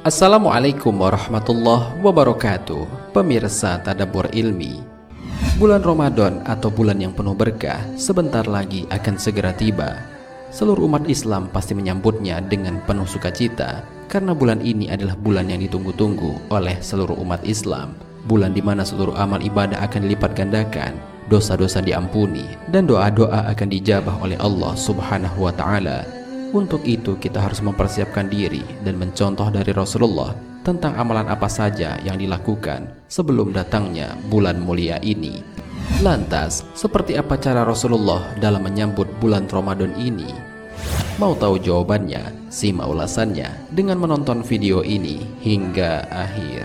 Assalamualaikum warahmatullahi wabarakatuh. Pemirsa Tadabbur Ilmi, bulan Ramadan atau bulan yang penuh berkah sebentar lagi akan segera tiba. Seluruh umat Islam pasti menyambutnya dengan penuh sukacita karena bulan ini adalah bulan yang ditunggu-tunggu oleh seluruh umat Islam. Bulan di mana seluruh amal ibadah akan dilipat gandakan, dosa-dosa diampuni, dan doa-doa akan dijabah oleh Allah Subhanahu wa Ta'ala. Untuk itu kita harus mempersiapkan diri dan mencontoh dari Rasulullah tentang amalan apa saja yang dilakukan sebelum datangnya bulan mulia ini. Lantas, seperti apa cara Rasulullah dalam menyambut bulan Ramadan ini? Mau tahu jawabannya? Simak ulasannya dengan menonton video ini hingga akhir.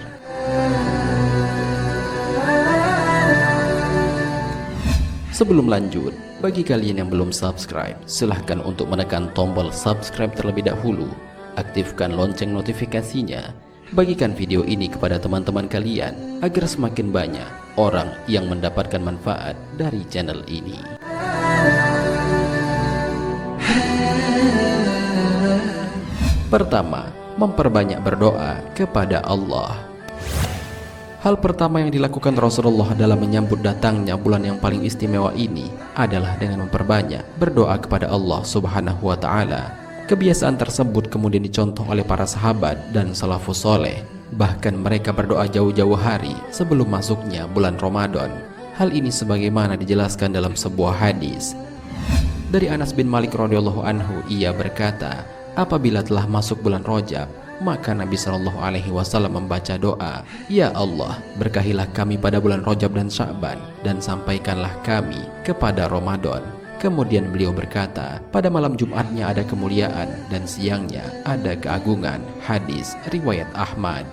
Sebelum lanjut, bagi kalian yang belum subscribe, silahkan untuk menekan tombol subscribe terlebih dahulu. Aktifkan lonceng notifikasinya. Bagikan video ini kepada teman-teman kalian agar semakin banyak orang yang mendapatkan manfaat dari channel ini. Pertama, memperbanyak berdoa kepada Allah. Hal pertama yang dilakukan Rasulullah dalam menyambut datangnya bulan yang paling istimewa ini adalah dengan memperbanyak berdoa kepada Allah Subhanahu wa Ta'ala. Kebiasaan tersebut kemudian dicontoh oleh para sahabat dan salafus soleh. Bahkan mereka berdoa jauh-jauh hari sebelum masuknya bulan Ramadan. Hal ini sebagaimana dijelaskan dalam sebuah hadis. Dari Anas bin Malik radhiyallahu anhu, ia berkata, apabila telah masuk bulan Rajab, maka Nabi SAW membaca doa, "Ya Allah, berkahilah kami pada bulan Rajab dan Sya'ban, dan sampaikanlah kami kepada Ramadan." Kemudian beliau berkata, pada malam Jumatnya ada kemuliaan dan siangnya ada keagungan. Hadis riwayat Ahmad.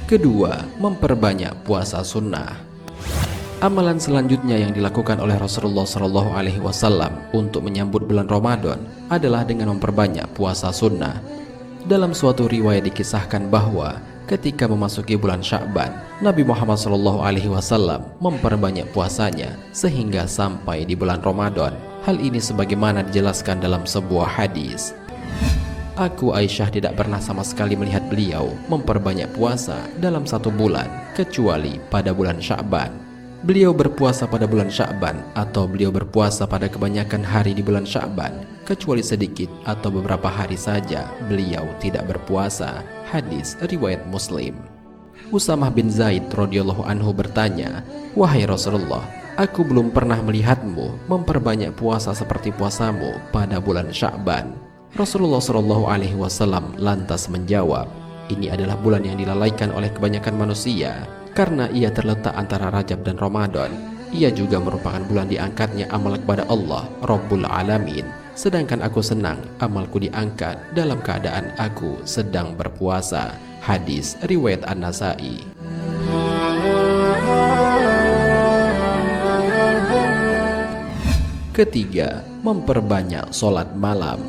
Kedua, memperbanyak puasa sunnah. Amalan selanjutnya yang dilakukan oleh Rasulullah SAW untuk menyambut bulan Ramadan adalah dengan memperbanyak puasa sunnah. Dalam suatu riwayat dikisahkan bahwa ketika memasuki bulan Sya'ban, Nabi Muhammad SAW memperbanyak puasanya sehingga sampai di bulan Ramadan. Hal ini sebagaimana dijelaskan dalam sebuah hadis. Aku Aisyah tidak pernah sama sekali melihat beliau memperbanyak puasa dalam satu bulan kecuali pada bulan Sya'ban. Beliau berpuasa pada bulan Sya'ban atau beliau berpuasa pada kebanyakan hari di bulan Sya'ban, kecuali sedikit atau beberapa hari saja beliau tidak berpuasa. Hadis riwayat Muslim. Usamah bin Zaid radhiyallahu anhu bertanya, "Wahai Rasulullah, aku belum pernah melihatmu memperbanyak puasa seperti puasamu pada bulan Sya'ban." Rasulullah SAW lantas menjawab, "Ini adalah bulan yang dilalaikan oleh kebanyakan manusia karena ia terletak antara Rajab dan Ramadan. Ia juga merupakan bulan diangkatnya amal kepada Allah Rabbul Alamin. Sedangkan aku senang amalku diangkat dalam keadaan aku sedang berpuasa." Hadis riwayat An-Nasai. Ketiga, memperbanyak sholat malam.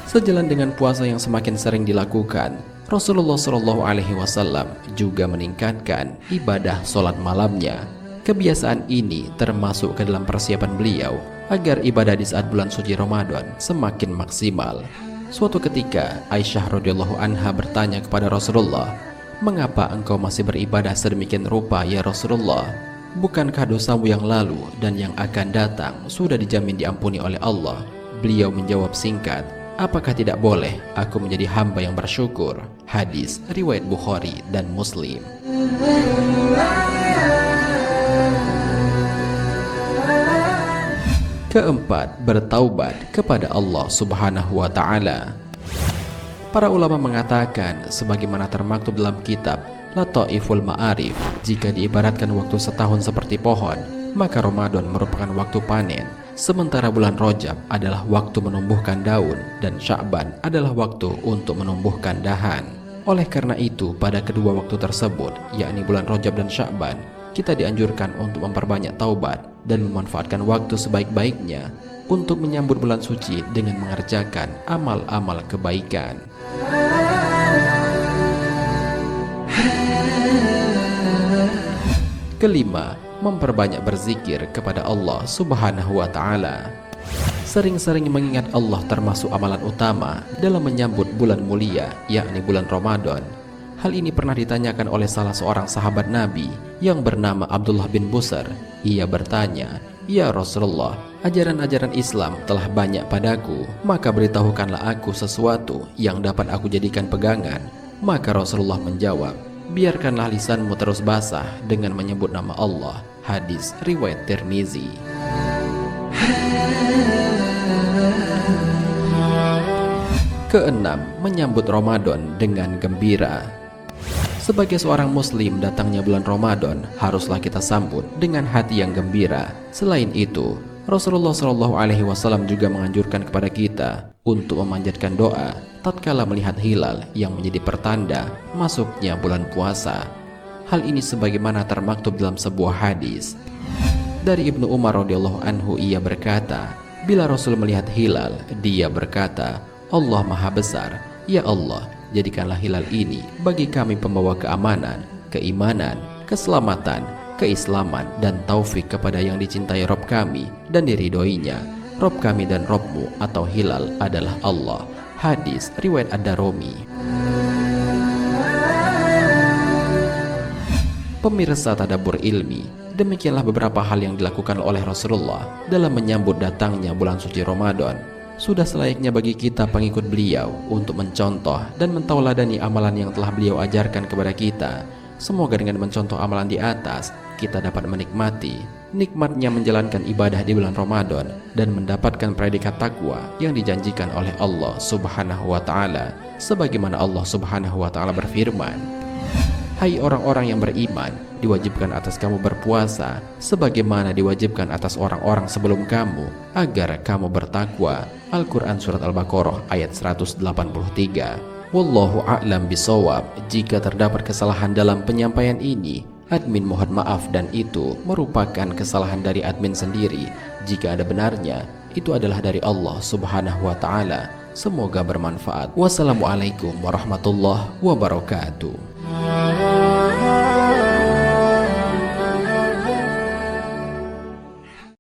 Sejalan dengan puasa yang semakin sering dilakukan, Rasulullah SAW juga meningkatkan ibadah sholat malamnya. Kebiasaan ini termasuk ke dalam persiapan beliau agar ibadah di saat bulan suci Ramadan semakin maksimal. Suatu ketika Aisyah radhiyallahu anha bertanya kepada Rasulullah, "Mengapa engkau masih beribadah sedemikian rupa ya Rasulullah? Bukankah dosamu yang lalu dan yang akan datang sudah dijamin diampuni oleh Allah?" Beliau menjawab singkat, "Apakah tidak boleh aku menjadi hamba yang bersyukur?" Hadis riwayat Bukhari dan Muslim. Keempat, bertaubat kepada Allah Subhanahu wa Ta'ala. Para ulama mengatakan sebagaimana termaktub dalam kitab Lataiful Ma'arif, jika diibaratkan waktu setahun seperti pohon, maka Ramadan merupakan waktu panen, sementara bulan Rajab adalah waktu menumbuhkan daun dan Sya'ban adalah waktu untuk menumbuhkan dahan. Oleh karena itu, pada kedua waktu tersebut, yakni bulan Rajab dan Sya'ban, kita dianjurkan untuk memperbanyak taubat dan memanfaatkan waktu sebaik-baiknya untuk menyambut bulan suci dengan mengerjakan amal-amal kebaikan. Kelima, memperbanyak berzikir kepada Allah Subhanahu wa Ta'ala. Sering-sering mengingat Allah termasuk amalan utama dalam menyambut bulan mulia, yakni bulan Ramadan. Hal ini pernah ditanyakan oleh salah seorang sahabat Nabi yang bernama Abdullah bin Busr. Ia bertanya, "Ya Rasulullah, ajaran-ajaran Islam telah banyak padaku, maka beritahukanlah aku sesuatu yang dapat aku jadikan pegangan." Maka Rasulullah menjawab, "Biarkanlah lisanmu terus basah dengan menyebut nama Allah." Hadis riwayat Tirmizi. Keenam, menyambut Ramadan dengan gembira. Sebagai seorang muslim, datangnya bulan Ramadan haruslah kita sambut dengan hati yang gembira. Selain itu, Rasulullah SAW juga menganjurkan kepada kita untuk memanjatkan doa tatkala melihat hilal yang menjadi pertanda masuknya bulan puasa. Hal ini sebagaimana termaktub dalam sebuah hadis dari Ibnu Umar radhiyallahu anhu. Ia berkata, bila Rasul melihat hilal, dia berkata, "Allah Maha Besar, ya Allah, jadikanlah hilal ini bagi kami pembawa keamanan, keimanan, keselamatan, keislaman, dan taufik kepada yang dicintai Rob kami dan diridhoinya. Rob kami dan Robmu atau hilal adalah Allah." Hadis riwayat Ad-Darimi. Pemirsa Tadabbur Ilmi, demikianlah beberapa hal yang dilakukan oleh Rasulullah dalam menyambut datangnya bulan suci Ramadan. Sudah selayaknya bagi kita pengikut beliau untuk mencontoh dan mentauladani amalan yang telah beliau ajarkan kepada kita. Semoga dengan mencontoh amalan di atas, kita dapat menikmati nikmatnya menjalankan ibadah di bulan Ramadan dan mendapatkan predikat takwa yang dijanjikan oleh Allah Subhanahu wa Ta'ala, sebagaimana Allah Subhanahu wa Ta'ala berfirman, "Hai orang-orang yang beriman, diwajibkan atas kamu berpuasa sebagaimana diwajibkan atas orang-orang sebelum kamu, agar kamu bertakwa." Al-Quran Surat Al-Baqarah ayat 183. Wallahu a'lam bisawab. Jika terdapat kesalahan dalam penyampaian ini, admin mohon maaf, dan itu merupakan kesalahan dari admin sendiri. Jika ada benarnya, itu adalah dari Allah Subhanahu wa Ta'ala. Semoga bermanfaat. Wassalamualaikum warahmatullahi wabarakatuh.